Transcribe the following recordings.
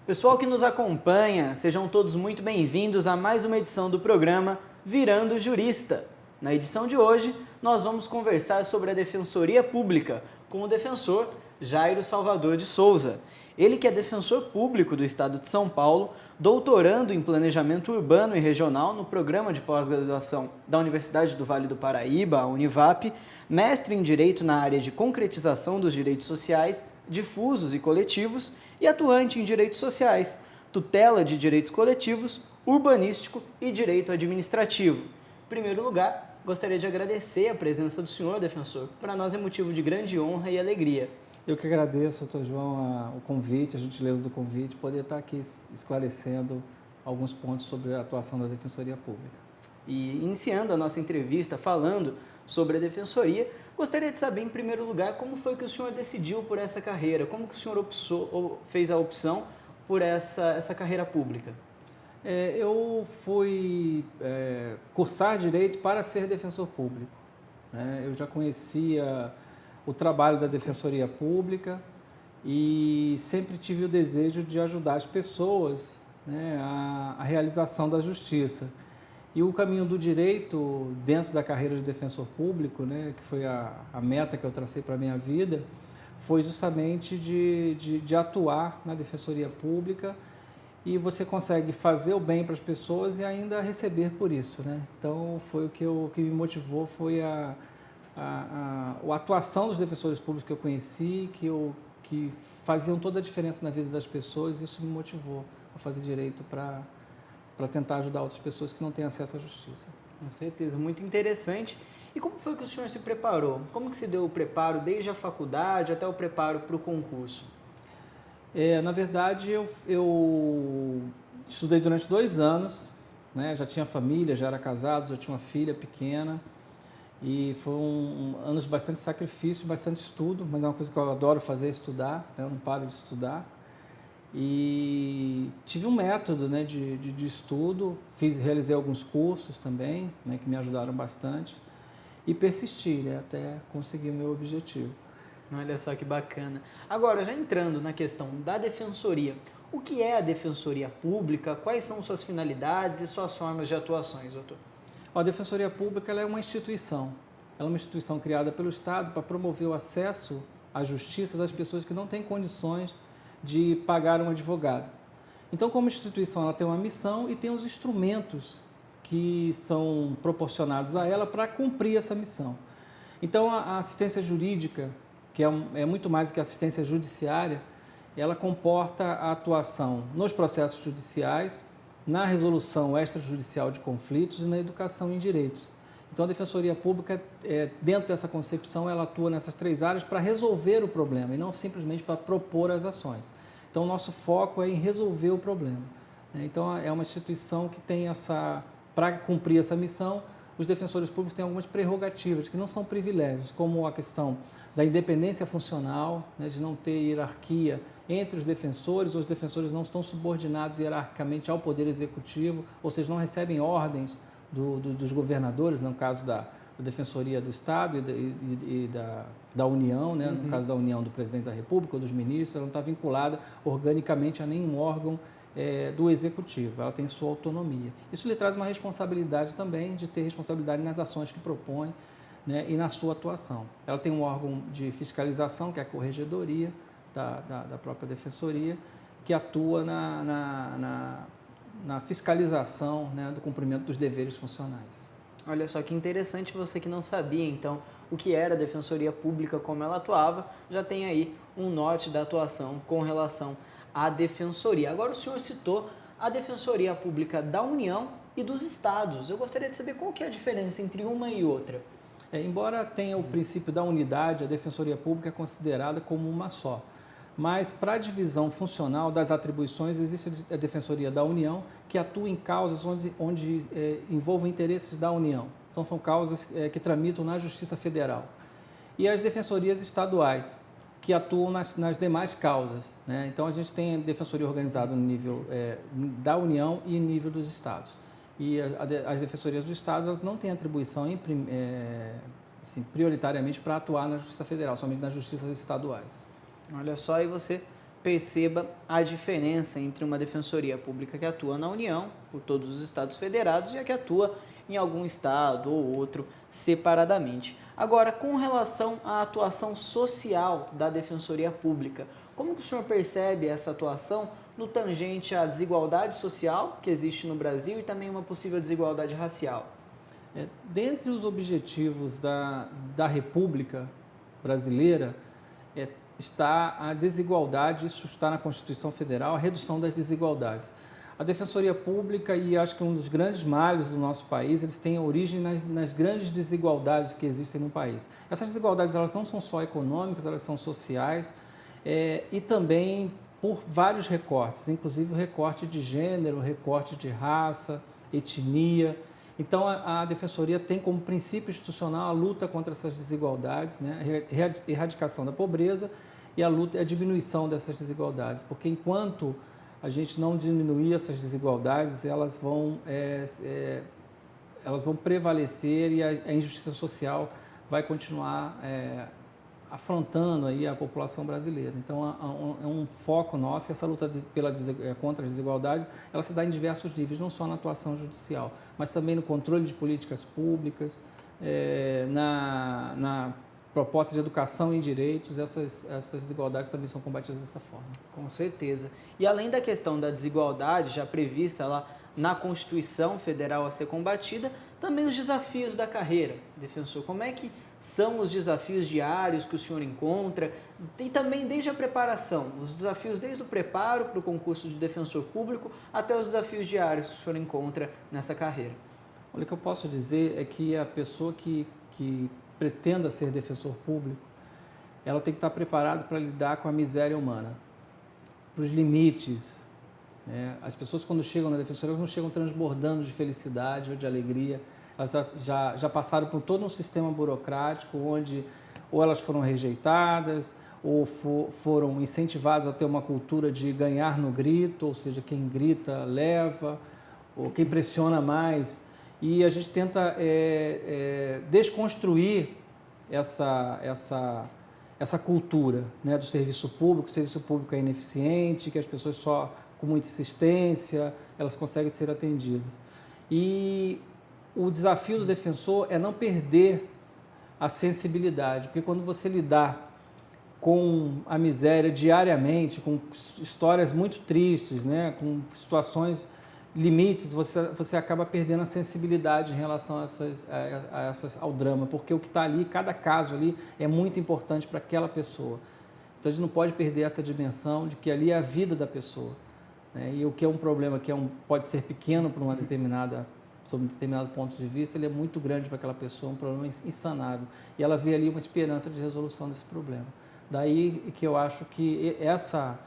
Pessoal que nos acompanha, sejam todos muito bem-vindos a mais uma edição do programa Virando Jurista. Na edição de hoje, nós vamos conversar sobre a Defensoria Pública com o defensor Jairo Salvador de Souza. Ele que é defensor público do Estado de São Paulo, doutorando em Planejamento Urbano e Regional no Programa de Pós-Graduação da Universidade do Vale do Paraíba, a Univap, mestre em Direito na área de concretização dos direitos sociais, difusos e coletivos e atuante em direitos sociais, tutela de direitos coletivos, urbanístico e direito administrativo. Em primeiro lugar, gostaria de agradecer a presença do senhor, defensor. Para nós é motivo de grande honra e alegria. Eu que agradeço, doutor João, o convite, a gentileza do convite, poder estar aqui esclarecendo alguns pontos sobre a atuação da Defensoria Pública. E iniciando a nossa entrevista falando sobre a Defensoria, gostaria de saber, em primeiro lugar, como foi que o senhor decidiu por essa carreira? Como que o senhor fez a opção por essa carreira pública? Eu fui cursar Direito para ser defensor público, né? Eu já conhecia o trabalho da Defensoria Pública e sempre tive o desejo de ajudar as pessoas, né, à realização da justiça. E o caminho do direito dentro da carreira de defensor público, né, que foi a meta que eu tracei para a minha vida, foi justamente de atuar na Defensoria Pública, e você consegue fazer o bem para as pessoas e ainda receber por isso, né? Então, foi o que me motivou, foi a atuação dos defensores públicos que eu conheci, que faziam toda a diferença na vida das pessoas, e isso me motivou a fazer direito para tentar ajudar outras pessoas que não têm acesso à justiça. Com certeza, muito interessante. E como foi que o senhor se preparou? Como que se deu o preparo desde a faculdade até o preparo para o concurso? Na verdade, eu estudei durante 2 anos, né? Já tinha família, já era casado, já tinha uma filha pequena. E foram anos de bastante sacrifício, bastante estudo, mas é uma coisa que eu adoro fazer, estudar, né? Eu não paro de estudar. E tive um método, né, de estudo, realizei alguns cursos também, né, que me ajudaram bastante, e persisti, né, até conseguir o meu objetivo. Olha só que bacana. Agora, já entrando na questão da Defensoria, o que é a Defensoria Pública, quais são suas finalidades e suas formas de atuações, doutor? A Defensoria Pública ela é uma instituição criada pelo Estado para promover o acesso à justiça das pessoas que não têm condições de pagar um advogado. Então, como instituição, ela tem uma missão e tem os instrumentos que são proporcionados a ela para cumprir essa missão. Então, a assistência jurídica, que é muito mais do que assistência judiciária, ela comporta a atuação nos processos judiciais, na resolução extrajudicial de conflitos e na educação em direitos. Então, a Defensoria Pública, dentro dessa concepção, ela atua nessas 3 áreas para resolver o problema e não simplesmente para propor as ações. Então, o nosso foco é em resolver o problema. Então, é uma instituição que tem para cumprir essa missão, os defensores públicos têm algumas prerrogativas que não são privilégios, como a questão da independência funcional, né, de não ter hierarquia entre os defensores não estão subordinados hierarquicamente ao Poder Executivo, ou seja, não recebem ordens dos governadores, no caso da Defensoria do Estado e da União, né, no caso da União do Presidente da República ou dos ministros, ela não está vinculada organicamente a nenhum órgão do Executivo, ela tem sua autonomia. Isso lhe traz uma responsabilidade também de ter responsabilidade nas ações que propõe, né, e na sua atuação. Ela tem um órgão de fiscalização, que é a Corregedoria da própria Defensoria, que atua na fiscalização, né, do cumprimento dos deveres funcionais. Olha só que interessante, você que não sabia, então, o que era a Defensoria Pública, como ela atuava, já tem aí um norte da atuação com relação à Defensoria. Agora, o senhor citou a Defensoria Pública da União e dos Estados. Eu gostaria de saber qual que é a diferença entre uma e outra. Embora tenha o princípio da unidade, a Defensoria Pública é considerada como uma só. Mas, para a divisão funcional das atribuições, existe a Defensoria da União, que atua em causas onde envolvem interesses da União. Então, são causas que tramitam na Justiça Federal. E as defensorias estaduais, que atuam nas demais causas, né? Então, a gente tem a defensoria organizada no nível da União e no nível dos estados. e as defensorias do Estado elas não têm atribuição assim, prioritariamente para atuar na Justiça Federal, somente nas justiças estaduais. Olha só, aí você perceba a diferença entre uma defensoria pública que atua na União, por todos os estados federados, e a que atua em algum estado ou outro separadamente. Agora, com relação à atuação social da defensoria pública, como que o senhor percebe essa atuação no tangente à desigualdade social que existe no Brasil e também uma possível desigualdade racial? Dentre os objetivos da República Brasileira, está a desigualdade, isso está na Constituição Federal, a redução das desigualdades. A Defensoria Pública, e acho que um dos grandes males do nosso país, eles têm origem nas grandes desigualdades que existem no país. Essas desigualdades elas não são só econômicas, elas são sociais e também por vários recortes, inclusive o recorte de gênero, o recorte de raça, etnia. Então, a Defensoria tem como princípio institucional a luta contra essas desigualdades, né? A erradicação da pobreza e a diminuição dessas desigualdades, porque enquanto a gente não diminuir essas desigualdades, elas vão prevalecer e a injustiça social vai continuar afrontando aí a população brasileira. Então, é um foco nosso, essa luta contra as desigualdades, ela se dá em diversos níveis, não só na atuação judicial, mas também no controle de políticas públicas, na proposta de educação em direitos, essas desigualdades também são combatidas dessa forma. Com certeza. E além da questão da desigualdade, já prevista lá na Constituição Federal a ser combatida, também os desafios da carreira. Defensor, como é que são os desafios diários que o senhor encontra e também desde a preparação, os desafios desde o preparo para o concurso de defensor público até os desafios diários que o senhor encontra nessa carreira? Olha, o que eu posso dizer é que a pessoa que pretenda ser defensor público, ela tem que estar preparada para lidar com a miséria humana, para os limites. Né? As pessoas, quando chegam na defensoria, elas não chegam transbordando de felicidade ou de alegria. Elas já passaram por todo um sistema burocrático onde ou elas foram rejeitadas ou foram incentivadas a ter uma cultura de ganhar no grito, ou seja, quem grita leva, ou quem pressiona mais. E a gente tenta desconstruir essa cultura, né, do serviço público. O serviço público é ineficiente, que as pessoas só com muita insistência elas conseguem ser atendidas. E o desafio do defensor é não perder a sensibilidade, porque quando você lidar com a miséria diariamente, com histórias muito tristes, né, com situações limites, você acaba perdendo a sensibilidade em relação ao drama, porque o que está ali, cada caso ali, é muito importante para aquela pessoa. Então, a gente não pode perder essa dimensão de que ali é a vida da pessoa. Né? E o que é um problema que pode ser pequeno para sob um determinado ponto de vista, ele é muito grande para aquela pessoa, um problema insanável. E ela vê ali uma esperança de resolução desse problema. Daí que eu acho que essa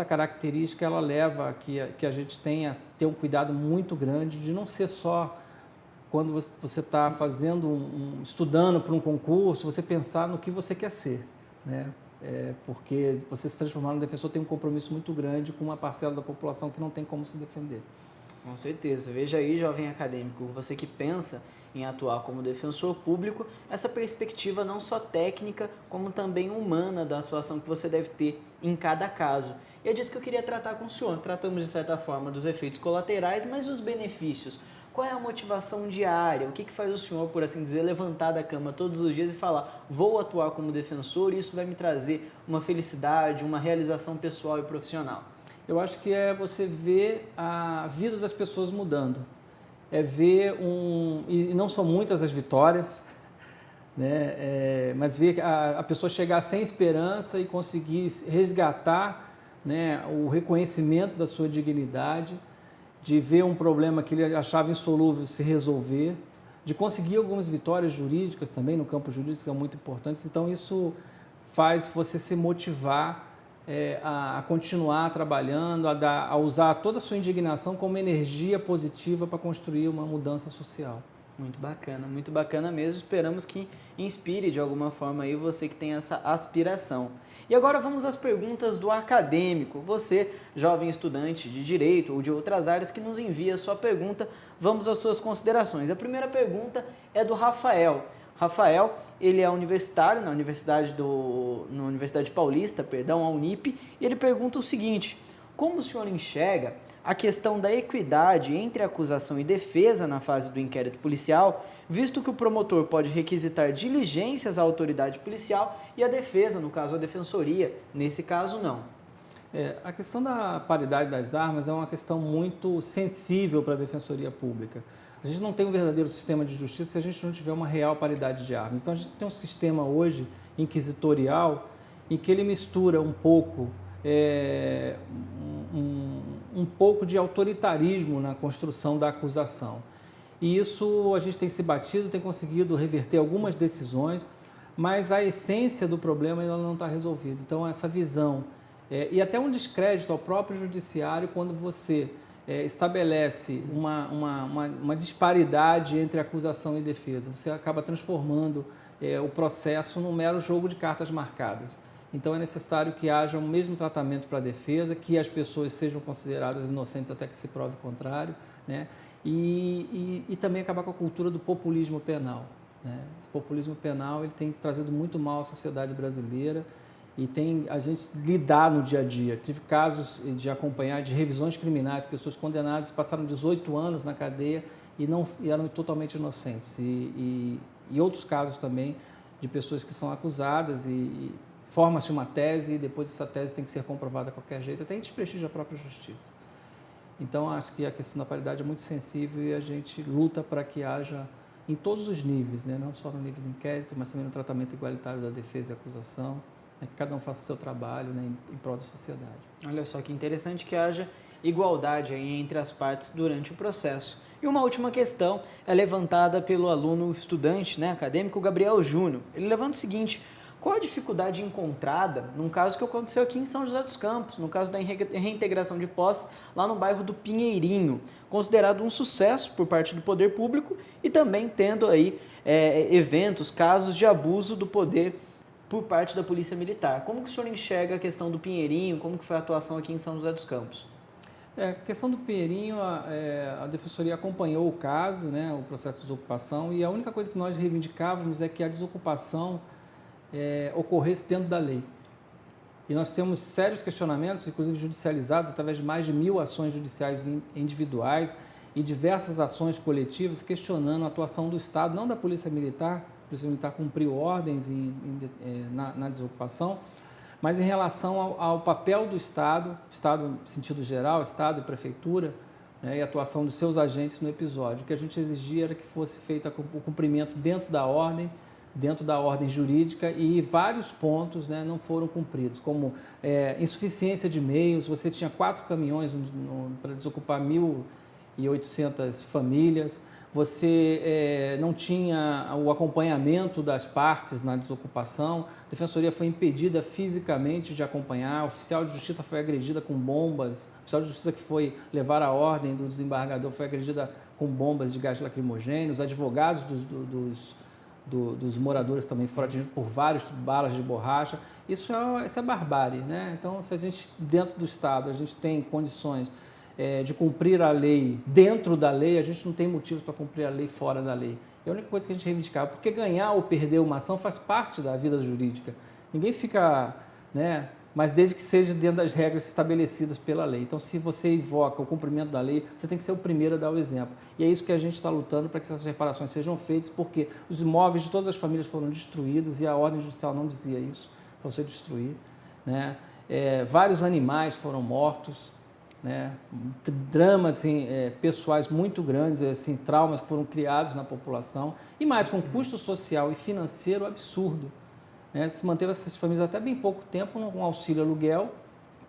característica ela leva a que a gente tenha ter um cuidado muito grande de não ser só quando você está estudando para um concurso, você pensar no que você quer ser, né? Porque você se transformar no defensor tem um compromisso muito grande com uma parcela da população que não tem como se defender. Com certeza. Veja aí, jovem acadêmico, você que pensa em atuar como defensor público, essa perspectiva não só técnica, como também humana da atuação que você deve ter em cada caso. E é disso que eu queria tratar com o senhor. Tratamos, de certa forma, dos efeitos colaterais, mas os benefícios. Qual é a motivação diária? O que faz o senhor, por assim dizer, levantar da cama todos os dias e falar: vou atuar como defensor e isso vai me trazer uma felicidade, uma realização pessoal e profissional? Eu acho que é você ver a vida das pessoas mudando. É ver e não são muitas as vitórias, né? Mas ver a pessoa chegar sem esperança e conseguir resgatar, né, o reconhecimento da sua dignidade, de ver um problema que ele achava insolúvel se resolver, de conseguir algumas vitórias jurídicas também no campo jurídico, que são muito importantes. Então, isso faz você se motivar a continuar trabalhando, a usar toda a sua indignação como energia positiva para construir uma mudança social. muito bacana mesmo. Esperamos que inspire de alguma forma aí você que tem essa aspiração. E agora vamos às perguntas do acadêmico. Você, jovem estudante de Direito ou de outras áreas que nos envia a sua pergunta, vamos às suas considerações. A primeira pergunta é do Rafael. Rafael, ele é universitário na Universidade Paulista, a Unip, e ele pergunta o seguinte: como o senhor enxerga a questão da equidade entre acusação e defesa na fase do inquérito policial, visto que o promotor pode requisitar diligências à autoridade policial e a defesa, no caso a defensoria, nesse caso não? A questão da paridade das armas é uma questão muito sensível para a Defensoria Pública. A gente não tem um verdadeiro sistema de justiça se a gente não tiver uma real paridade de armas. Então a gente tem um sistema hoje inquisitorial em que ele mistura um pouco um pouco de autoritarismo na construção da acusação. E isso a gente tem se batido, tem conseguido reverter algumas decisões, mas a essência do problema ainda não está resolvida. Então essa visão e até um descrédito ao próprio judiciário quando você estabelece uma disparidade entre acusação e defesa. Você acaba transformando o processo num mero jogo de cartas marcadas. Então é necessário que haja o mesmo tratamento para a defesa, que as pessoas sejam consideradas inocentes até que se prove o contrário, né? E também acabar com a cultura do populismo penal, né? Esse populismo penal ele tem trazido muito mal à sociedade brasileira e tem a gente lidar no dia a dia. Tive casos de acompanhar de revisões criminais, pessoas condenadas passaram 18 anos na cadeia e eram totalmente inocentes. E outros casos também de pessoas que são acusadas e forma-se uma tese e depois essa tese tem que ser comprovada de qualquer jeito, até em desprestígio da própria justiça. Então, acho que a questão da paridade é muito sensível e a gente luta para que haja em todos os níveis, né? Não só no nível do inquérito, mas também no tratamento igualitário da defesa e acusação, né? Que cada um faça o seu trabalho, né? Em prol da sociedade. Olha só que interessante que haja igualdade aí entre as partes durante o processo. E uma última questão é levantada pelo aluno estudante, né, acadêmico Gabriel Júnior. Ele levanta o seguinte: qual a dificuldade encontrada num caso que aconteceu aqui em São José dos Campos, no caso da reintegração de posse lá no bairro do Pinheirinho, considerado um sucesso por parte do poder público e também tendo aí eventos, casos de abuso do poder por parte da Polícia Militar. Como que o senhor enxerga a questão do Pinheirinho, como que foi a atuação aqui em São José dos Campos? A questão do Pinheirinho, a Defensoria acompanhou o caso, né, o processo de desocupação, e a única coisa que nós reivindicávamos é que a desocupação ocorresse dentro da lei. E nós temos sérios questionamentos, inclusive judicializados, através de mais de 1000 ações judiciais individuais e diversas ações coletivas, questionando a atuação do Estado, não da Polícia Militar. A Polícia Militar cumpriu ordens na desocupação, mas em relação ao papel do Estado no sentido geral, Estado e Prefeitura, né, e a atuação dos seus agentes no episódio. O que a gente exigia era que fosse feito o cumprimento dentro da ordem jurídica, e vários pontos, né, não foram cumpridos, como insuficiência de meios. Você tinha 4 caminhões para desocupar 1.800 famílias, você não tinha o acompanhamento das partes na desocupação, a Defensoria foi impedida fisicamente de acompanhar, a oficial de justiça foi agredida com bombas, a oficial de justiça que foi levar a ordem do desembargador foi agredida com bombas de gás lacrimogêneo, os advogados dos moradores também foram atingidos por várias balas de borracha. Isso é barbárie, né? Então, se a gente, dentro do Estado, a gente tem condições de cumprir a lei dentro da lei, a gente não tem motivos para cumprir a lei fora da lei. É a única coisa que a gente reivindicava, porque ganhar ou perder uma ação faz parte da vida jurídica. Ninguém fica, né? Mas desde que seja dentro das regras estabelecidas pela lei. Então, se você invoca o cumprimento da lei, você tem que ser o primeiro a dar o exemplo. E é isso que a gente está lutando para que essas reparações sejam feitas, porque os imóveis de todas as famílias foram destruídos e a ordem judicial não dizia isso, para você destruir, né? Vários animais foram mortos, né? Dramas assim, pessoais muito grandes, assim, traumas que foram criados na população, e mais com custo social e financeiro absurdo. Se manteve essas famílias até bem pouco tempo com auxílio aluguel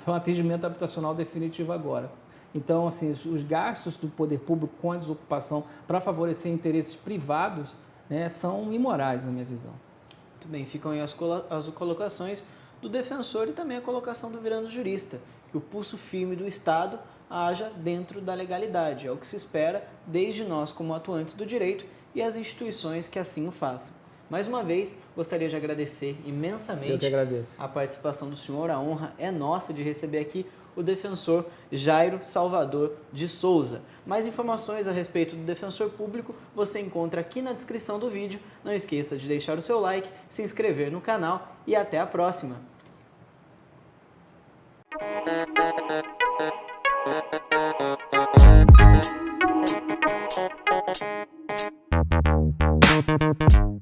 para um atendimento habitacional definitivo agora. Então, assim, os gastos do poder público com a desocupação para favorecer interesses privados, né, são imorais, na minha visão. Muito bem, ficam aí as colocações do defensor e também a colocação do Virando Jurista, que o pulso firme do Estado haja dentro da legalidade. É o que se espera desde nós como atuantes do direito e as instituições que assim o façam. Mais uma vez, gostaria de agradecer imensamente Eu que agradeço. a participação do senhor. A honra é nossa de receber aqui o defensor Jairo Salvador de Souza. Mais informações a respeito do defensor público você encontra aqui na descrição do vídeo. Não esqueça de deixar o seu like, se inscrever no canal e até a próxima!